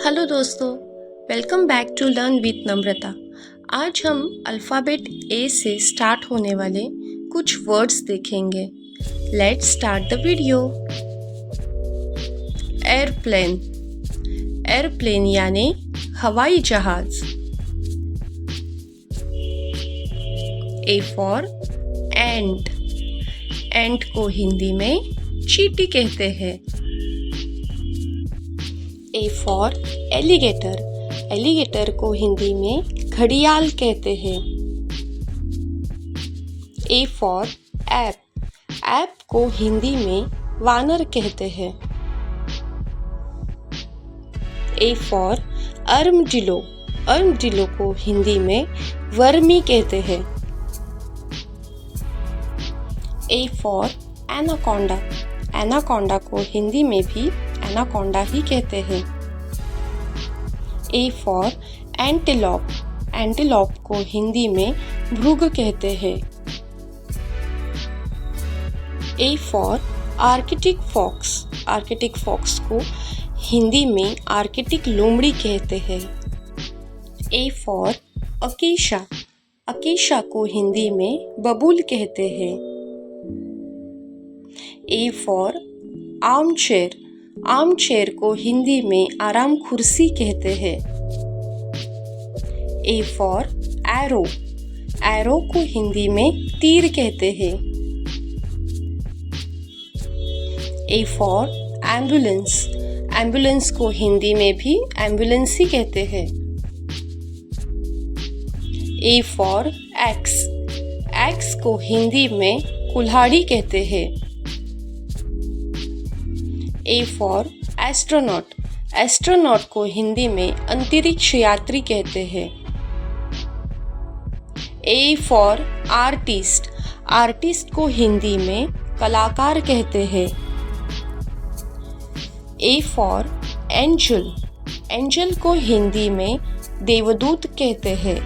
Hello दोस्तों, welcome back to learn with Namrata. आज हम अल्फ़ाबेट ए से स्टार्ट होने वाले कुछ वर्ड्स देखेंगे। Let's start the video. Airplane, airplane यानी हवाई जहाज। ए फॉर एंट, एंट को हिंदी में चींटी कहते हैं। ए फॉर एलिगेटर, एलिगेटर को हिंदी में घड़ियाल कहते हैं। ए फॉर ऐप, ऐप को हिंदी में वानर कहते हैं। ए फॉर अर्मडिलो, अर्मडिलो को हिंदी में वर्मी कहते हैं। ए फॉर एनाकोंडा, एनाकोंडा को हिंदी में भी एनाकोंडा ही कहते हैं। ए फॉर एंटीलोप, एंटीलोप को हिंदी में भृग कहते हैं। A for Arctic fox, Arctic fox को हिंदी में आर्कटिक लोमड़ी कहते हैं। ए फॉर अकेशा, अकेशा को हिंदी में बबूल कहते हैं। A for arm chair, arm chair को हिंदी में आराम कुर्सी कहते हैं। ए फॉर एरो, एरो को हिंदी में तीर कहते हैं। ए फॉर एम्बुलेंस, एम्बुलेंस को हिंदी में भी एम्बुलेंस ही कहते हैं। ए फॉर एक्स, एक्स को हिंदी में कुल्हाड़ी कहते हैं। ए फॉर एस्ट्रोनॉट, एस्ट्रोनॉट को हिंदी में अंतरिक्ष यात्री कहते हैं। ए फॉर आर्टिस्ट, आर्टिस्ट को हिंदी में कलाकार कहते हैं। ए फॉर एंजल, एंजल को हिंदी में देवदूत कहते हैं।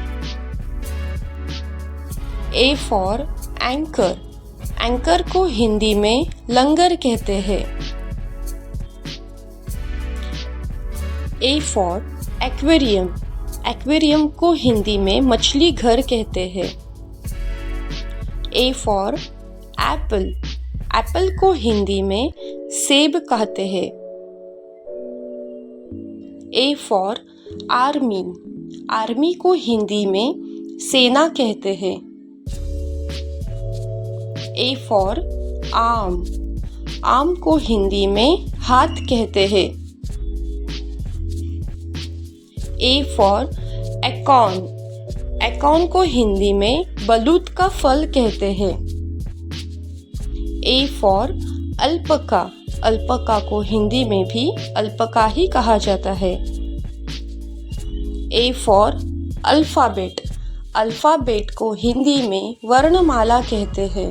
ए फॉर एंकर, एंकर को हिंदी में लंगर कहते हैं। ए फॉर एक्वेरियम, एक्वेरियम को हिंदी में मछली घर कहते हैं। ए फॉर एप्पल, एप्पल को हिंदी में सेब कहते हैं। ए फॉर आर्मी, आर्मी को हिंदी में सेना कहते हैं। ए फॉर आर्म, आर्म को हिंदी में हाथ कहते हैं। ए फॉर एकॉर्न, एकॉर्न को हिंदी में बलूत का फल कहते हैं। ए फॉर अल्पका, अल्पका को हिंदी में भी अल्पका ही कहा जाता है। ए फॉर अल्फाबेट, अल्फाबेट को हिंदी में वर्णमाला कहते हैं।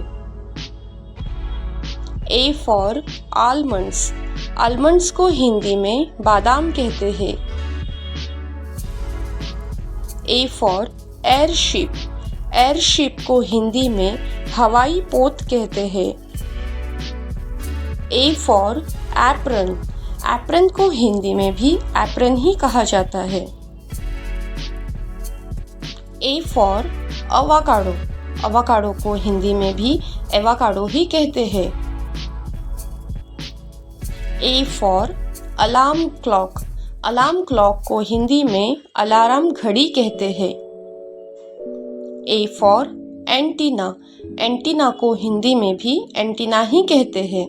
ए फॉर आलमंड्स, आलमंड्स को हिंदी में बादाम कहते हैं। ए फॉर एयरशिप, एयरशिप को हिंदी में हवाई पोत कहते हैं। ए फॉर एप्रन, एप्रन को हिंदी में भी एप्रन ही कहा जाता है। ए फॉर अवाकाडो, अवाकाडो को हिंदी में भी एवाकाडो ही कहते हैं। A for alarm clock, alarm clock को हिंदी में अलार्म घड़ी कहते हैं। ए फॉर एंटीना, एंटीना को हिंदी में भी एंटीना ही कहते हैं।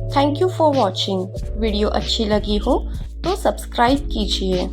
Thank you for watching. Video अच्छी लगी हो तो सब्सक्राइब कीजिए।